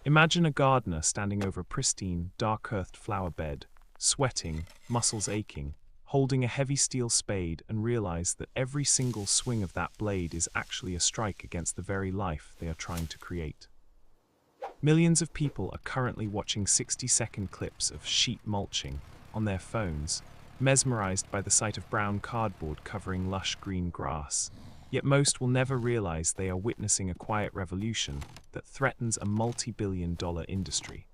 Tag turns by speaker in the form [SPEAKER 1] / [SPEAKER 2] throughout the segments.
[SPEAKER 1] Imagine a gardener standing over a pristine, dark-earthed flower bed, sweating, muscles aching, holding a heavy steel spade and realize that every single swing of that blade is actually a strike against the very life they are trying to create. Millions of people are currently watching 60-second clips of sheet mulching on their phones, mesmerized by the sight of brown cardboard covering lush green grass. Yet most will never realize they are witnessing a quiet revolution that threatens a multi-billion-dollar industry.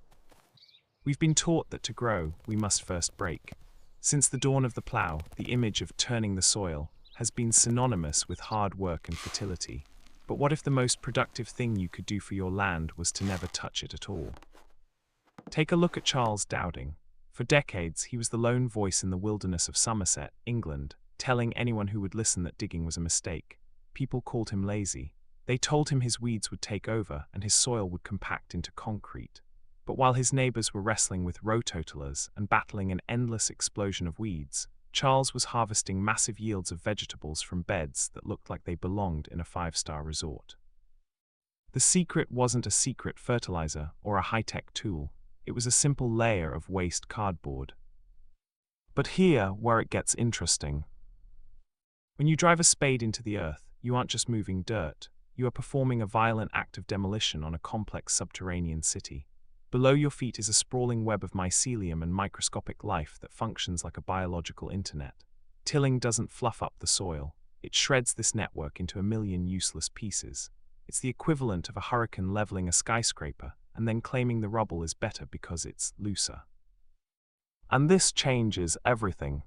[SPEAKER 1] We've been taught that to grow, we must first break. Since the dawn of the plow, the image of turning the soil has been synonymous with hard work and fertility. But what if the most productive thing you could do for your land was to never touch it at all? Take a look at Charles Dowding. For decades, he was the lone voice in the wilderness of Somerset, England, telling anyone who would listen that digging was a mistake. People called him lazy. They told him his weeds would take over and his soil would compact into concrete. But while his neighbors were wrestling with rototillers and battling an endless explosion of weeds, Charles was harvesting massive yields of vegetables from beds that looked like they belonged in a five-star resort. The secret wasn't a secret fertilizer or a high-tech tool. It was a simple layer of waste cardboard. But here, where it gets interesting. When you drive a spade into the earth, you aren't just moving dirt. You are performing a violent act of demolition on a complex subterranean city. Below your feet is a sprawling web of mycelium and microscopic life that functions like a biological internet. Tilling doesn't fluff up the soil. It shreds this network into a million useless pieces. It's the equivalent of a hurricane leveling a skyscraper and then claiming the rubble is better because it's looser. And this changes everything.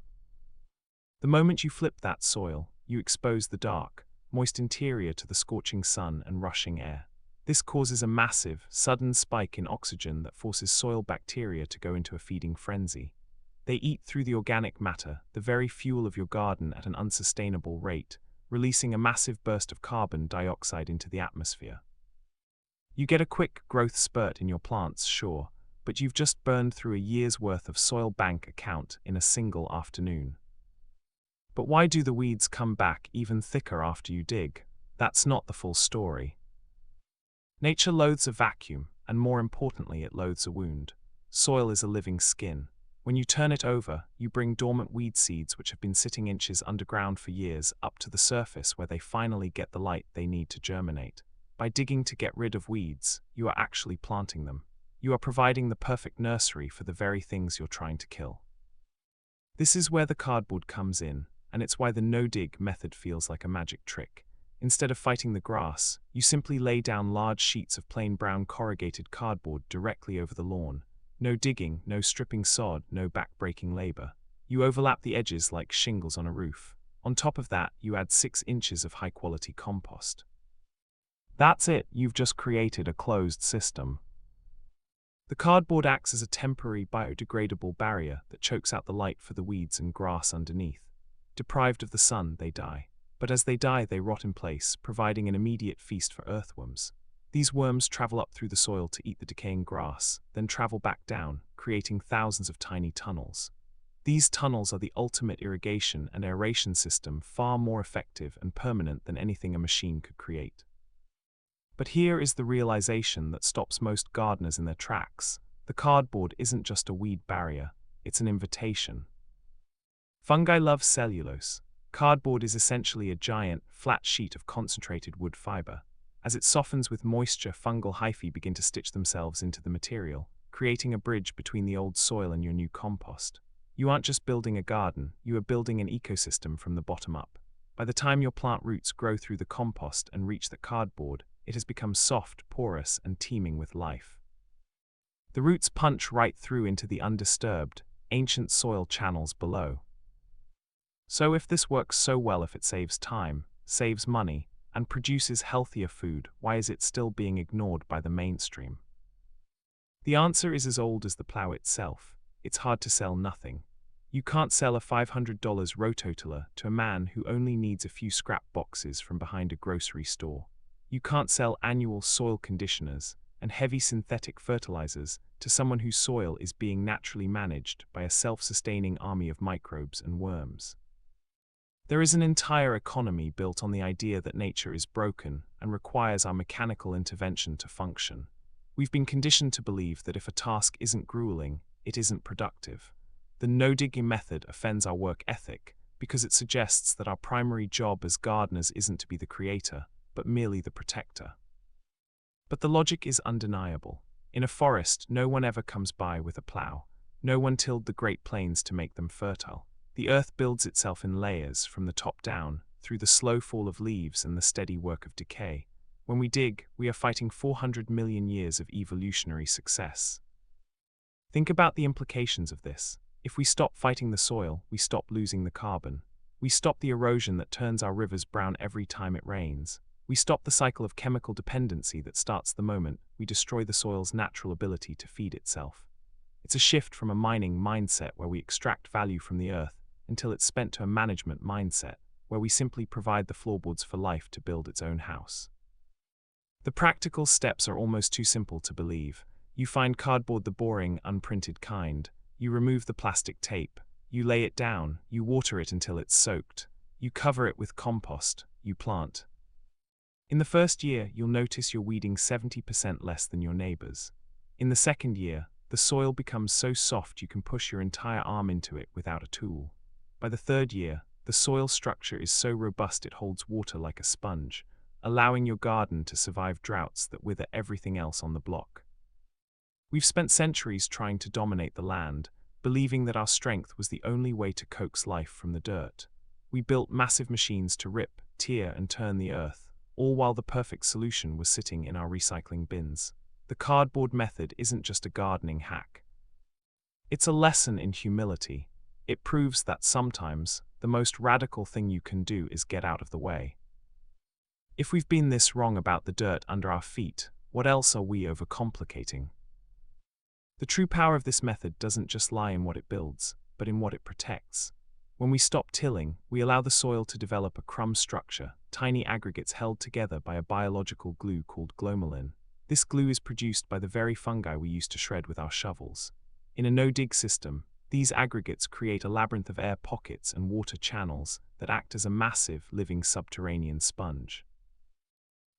[SPEAKER 1] The moment you flip that soil, you expose the dark, moist interior to the scorching sun and rushing air. This causes a massive, sudden spike in oxygen that forces soil bacteria to go into a feeding frenzy. They eat through the organic matter, the very fuel of your garden, at an unsustainable rate, releasing a massive burst of carbon dioxide into the atmosphere. You get a quick growth spurt in your plants, sure, but you've just burned through a year's worth of soil bank account in a single afternoon. But why do the weeds come back even thicker after you dig? That's not the full story. Nature loathes a vacuum, and more importantly, it loathes a wound. Soil is a living skin. When you turn it over, you bring dormant weed seeds which have been sitting inches underground for years up to the surface where they finally get the light they need to germinate. By digging to get rid of weeds, you are actually planting them. You are providing the perfect nursery for the very things you're trying to kill. This is where the cardboard comes in, and it's why the no-dig method feels like a magic trick. Instead of fighting the grass, you simply lay down large sheets of plain brown corrugated cardboard directly over the lawn. No digging, no stripping sod, no back-breaking labor. You overlap the edges like shingles on a roof. On top of that, you add 6 inches of high-quality compost. That's it, you've just created a closed system. The cardboard acts as a temporary biodegradable barrier that chokes out the light for the weeds and grass underneath. Deprived of the sun, they die. But as they die, they rot in place, providing an immediate feast for earthworms. These worms travel up through the soil to eat the decaying grass, then travel back down, creating thousands of tiny tunnels. These tunnels are the ultimate irrigation and aeration system, far more effective and permanent than anything a machine could create. But here is the realization that stops most gardeners in their tracks. The cardboard isn't just a weed barrier, it's an invitation. Fungi love cellulose. Cardboard is essentially a giant, flat sheet of concentrated wood fiber. As it softens with moisture, fungal hyphae begin to stitch themselves into the material, creating a bridge between the old soil and your new compost. You aren't just building a garden, you are building an ecosystem from the bottom up. By the time your plant roots grow through the compost and reach the cardboard, it has become soft, porous, and teeming with life. The roots punch right through into the undisturbed, ancient soil channels below. So if this works so well, if it saves time, saves money, and produces healthier food, why is it still being ignored by the mainstream? The answer is as old as the plow itself. It's hard to sell nothing. You can't sell a $500 rototiller to a man who only needs a few scrap boxes from behind a grocery store. You can't sell annual soil conditioners and heavy synthetic fertilizers to someone whose soil is being naturally managed by a self-sustaining army of microbes and worms. There is an entire economy built on the idea that nature is broken and requires our mechanical intervention to function. We've been conditioned to believe that if a task isn't grueling, it isn't productive. The no-digging method offends our work ethic because it suggests that our primary job as gardeners isn't to be the creator, but merely the protector. But the logic is undeniable. In a forest, no one ever comes by with a plow. No one tilled the Great Plains to make them fertile. The earth builds itself in layers from the top down, through the slow fall of leaves and the steady work of decay. When we dig, we are fighting 400 million years of evolutionary success. Think about the implications of this. If we stop fighting the soil, we stop losing the carbon. We stop the erosion that turns our rivers brown every time it rains. We stop the cycle of chemical dependency that starts the moment we destroy the soil's natural ability to feed itself. It's a shift from a mining mindset where we extract value from the earth until it's spent to a management mindset where we simply provide the floorboards for life to build its own house. The practical steps are almost too simple to believe. You find cardboard, the boring, unprinted kind. You remove the plastic tape. You lay it down. You water it until it's soaked. You cover it with compost. You plant. In the first year, you'll notice you're weeding 70% less than your neighbors. In the second year, the soil becomes so soft you can push your entire arm into it without a tool. By the third year, the soil structure is so robust it holds water like a sponge, allowing your garden to survive droughts that wither everything else on the block. We've spent centuries trying to dominate the land, believing that our strength was the only way to coax life from the dirt. We built massive machines to rip, tear, and turn the earth, all while the perfect solution was sitting in our recycling bins. The cardboard method isn't just a gardening hack. It's a lesson in humility. It proves that sometimes the most radical thing you can do is get out of the way. If we've been this wrong about the dirt under our feet, what else are we overcomplicating? The true power of this method doesn't just lie in what it builds, but in what it protects. When we stop tilling, we allow the soil to develop a crumb structure, tiny aggregates held together by a biological glue called glomalin. This glue is produced by the very fungi we used to shred with our shovels. In a no-dig system, these aggregates create a labyrinth of air pockets and water channels that act as a massive, living subterranean sponge.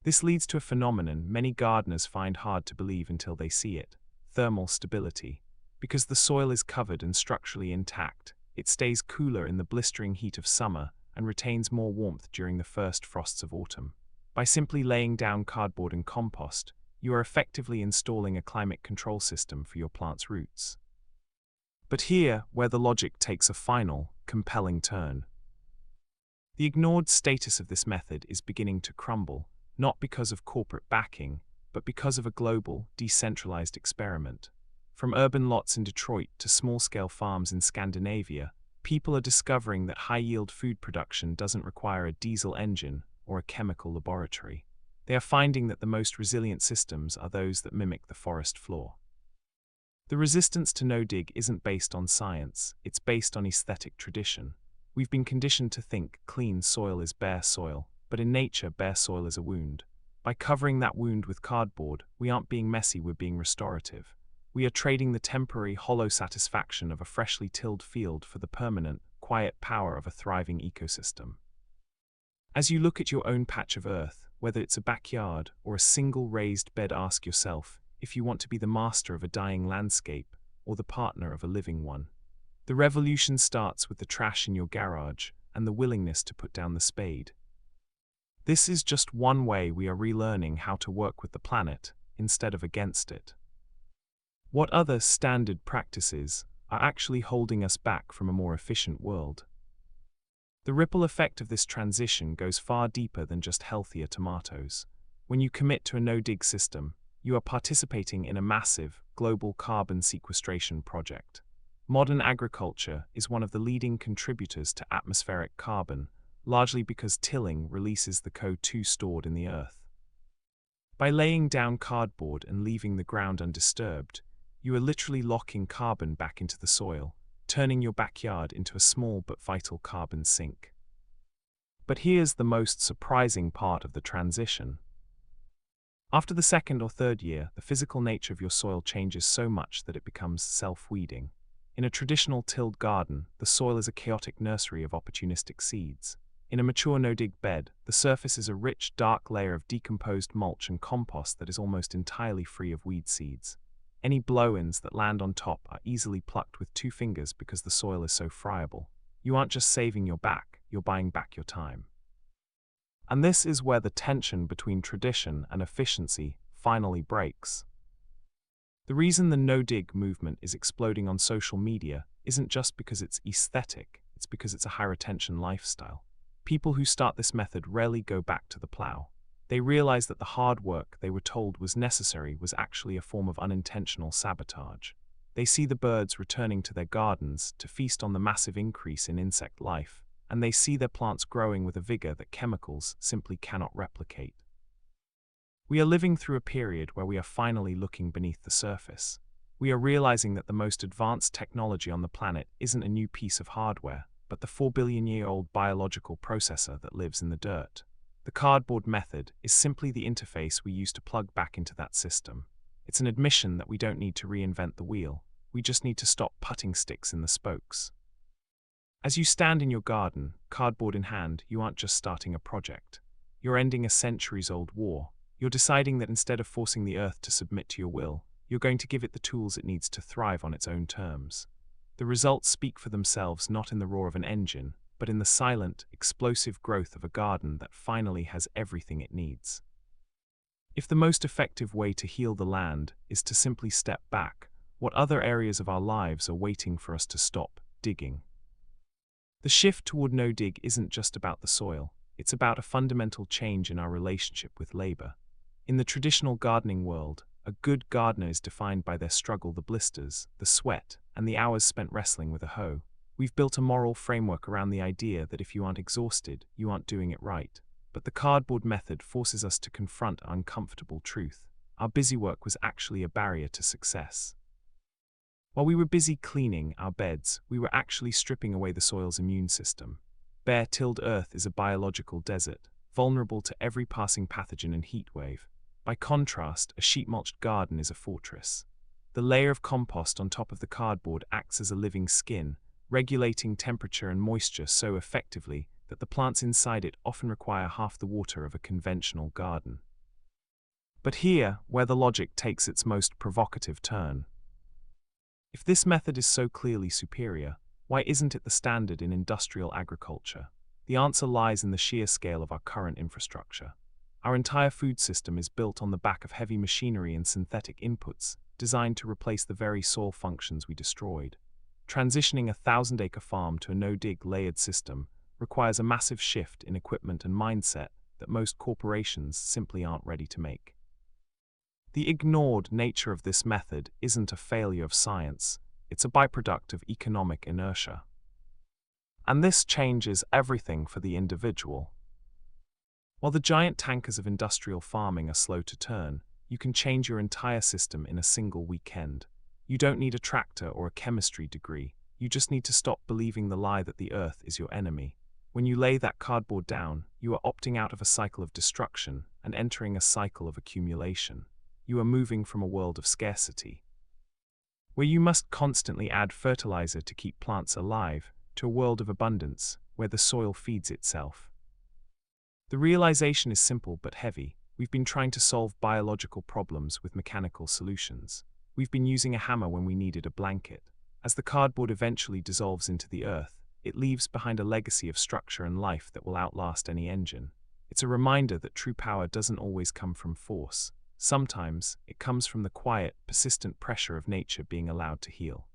[SPEAKER 1] This leads to a phenomenon many gardeners find hard to believe until they see it: thermal stability. Because the soil is covered and structurally intact, it stays cooler in the blistering heat of summer and retains more warmth during the first frosts of autumn. By simply laying down cardboard and compost, you are effectively installing a climate control system for your plant's roots. But here, where the logic takes a final, compelling turn. The ignored status of this method is beginning to crumble, not because of corporate backing, but because of a global, decentralized experiment. From urban lots in Detroit to small-scale farms in Scandinavia, people are discovering that high-yield food production doesn't require a diesel engine or a chemical laboratory. They are finding that the most resilient systems are those that mimic the forest floor. The resistance to no-dig isn't based on science, it's based on aesthetic tradition. We've been conditioned to think clean soil is bare soil, but in nature, bare soil is a wound. By covering that wound with cardboard, we aren't being messy, we're being restorative. We are trading the temporary, hollow satisfaction of a freshly tilled field for the permanent, quiet power of a thriving ecosystem. As you look at your own patch of earth, whether it's a backyard or a single raised bed, ask yourself if you want to be the master of a dying landscape or the partner of a living one. The revolution starts with the trash in your garage and the willingness to put down the spade. This is just one way we are relearning how to work with the planet instead of against it. What other standard practices are actually holding us back from a more efficient world? The ripple effect of this transition goes far deeper than just healthier tomatoes. When you commit to a no-dig system, you are participating in a massive, global carbon sequestration project. Modern agriculture is one of the leading contributors to atmospheric carbon, largely because tilling releases the CO2 stored in the earth. By laying down cardboard and leaving the ground undisturbed, you are literally locking carbon back into the soil, turning your backyard into a small but vital carbon sink. But here's the most surprising part of the transition. After the second or third year, the physical nature of your soil changes so much that it becomes self-weeding. In a traditional tilled garden, the soil is a chaotic nursery of opportunistic seeds. In a mature no-dig bed, the surface is a rich, dark layer of decomposed mulch and compost that is almost entirely free of weed seeds. Any blow-ins that land on top are easily plucked with 2 fingers because the soil is so friable. You aren't just saving your back, you're buying back your time. And this is where the tension between tradition and efficiency finally breaks. The reason the no-dig movement is exploding on social media isn't just because it's aesthetic, it's because it's a high-retention lifestyle. People who start this method rarely go back to the plow. They realize that the hard work they were told was necessary was actually a form of unintentional sabotage. They see the birds returning to their gardens to feast on the massive increase in insect life, and they see their plants growing with a vigor that chemicals simply cannot replicate. We are living through a period where we are finally looking beneath the surface. We are realizing that the most advanced technology on the planet isn't a new piece of hardware, but the 4-billion-year-old biological processor that lives in the dirt. The cardboard method is simply the interface we use to plug back into that system. It's an admission that we don't need to reinvent the wheel, we just need to stop putting sticks in the spokes. As you stand in your garden, cardboard in hand, you aren't just starting a project. You're ending a centuries-old war. You're deciding that instead of forcing the earth to submit to your will, you're going to give it the tools it needs to thrive on its own terms. The results speak for themselves not in the roar of an engine, but in the silent, explosive growth of a garden that finally has everything it needs. If the most effective way to heal the land is to simply step back, what other areas of our lives are waiting for us to stop digging? The shift toward no-dig isn't just about the soil, it's about a fundamental change in our relationship with labor. In the traditional gardening world, a good gardener is defined by their struggle, the blisters, the sweat, and the hours spent wrestling with a hoe. We've built a moral framework around the idea that if you aren't exhausted, you aren't doing it right. But the cardboard method forces us to confront an uncomfortable truth. Our busy work was actually a barrier to success. While we were busy cleaning our beds, we were actually stripping away the soil's immune system. Bare-tilled earth is a biological desert, vulnerable to every passing pathogen and heat wave. By contrast, a sheet-mulched garden is a fortress. The layer of compost on top of the cardboard acts as a living skin, regulating temperature and moisture so effectively that the plants inside it often require half the water of a conventional garden. But here, where the logic takes its most provocative turn. If this method is so clearly superior, why isn't it the standard in industrial agriculture? The answer lies in the sheer scale of our current infrastructure. Our entire food system is built on the back of heavy machinery and synthetic inputs, designed to replace the very soil functions we destroyed. Transitioning a 1,000-acre farm to a no-dig layered system requires a massive shift in equipment and mindset that most corporations simply aren't ready to make. The ignored nature of this method isn't a failure of science, it's a byproduct of economic inertia. And this changes everything for the individual. While the giant tankers of industrial farming are slow to turn, you can change your entire system in a single weekend. You don't need a tractor or a chemistry degree, you just need to stop believing the lie that the earth is your enemy. When you lay that cardboard down, you are opting out of a cycle of destruction and entering a cycle of accumulation. You are moving from a world of scarcity, where you must constantly add fertilizer to keep plants alive, to a world of abundance, where the soil feeds itself. The realization is simple but heavy. We've been trying to solve biological problems with mechanical solutions. We've been using a hammer when we needed a blanket. As the cardboard eventually dissolves into the earth, it leaves behind a legacy of structure and life that will outlast any engine. It's a reminder that true power doesn't always come from force. Sometimes, it comes from the quiet, persistent pressure of nature being allowed to heal.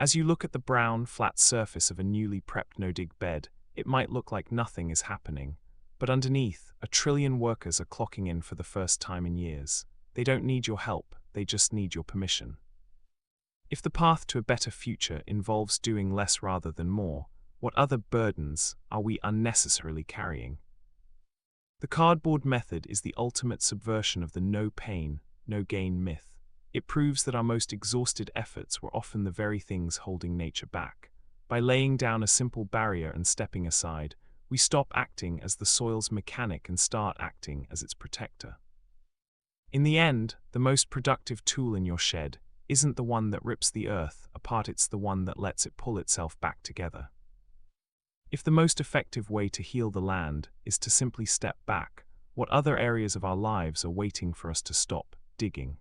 [SPEAKER 1] As you look at the brown, flat surface of a newly prepped no-dig bed, it might look like nothing is happening. But underneath, 1 trillion workers are clocking in for the first time in years. They don't need your help, they just need your permission. If the path to a better future involves doing less rather than more, what other burdens are we unnecessarily carrying? The cardboard method is the ultimate subversion of the no pain, no gain myth. It proves that our most exhausted efforts were often the very things holding nature back. By laying down a simple barrier and stepping aside, we stop acting as the soil's mechanic and start acting as its protector. In the end, the most productive tool in your shed isn't the one that rips the earth apart, it's the one that lets it pull itself back together. If the most effective way to heal the land is to simply step back, what other areas of our lives are waiting for us to stop digging?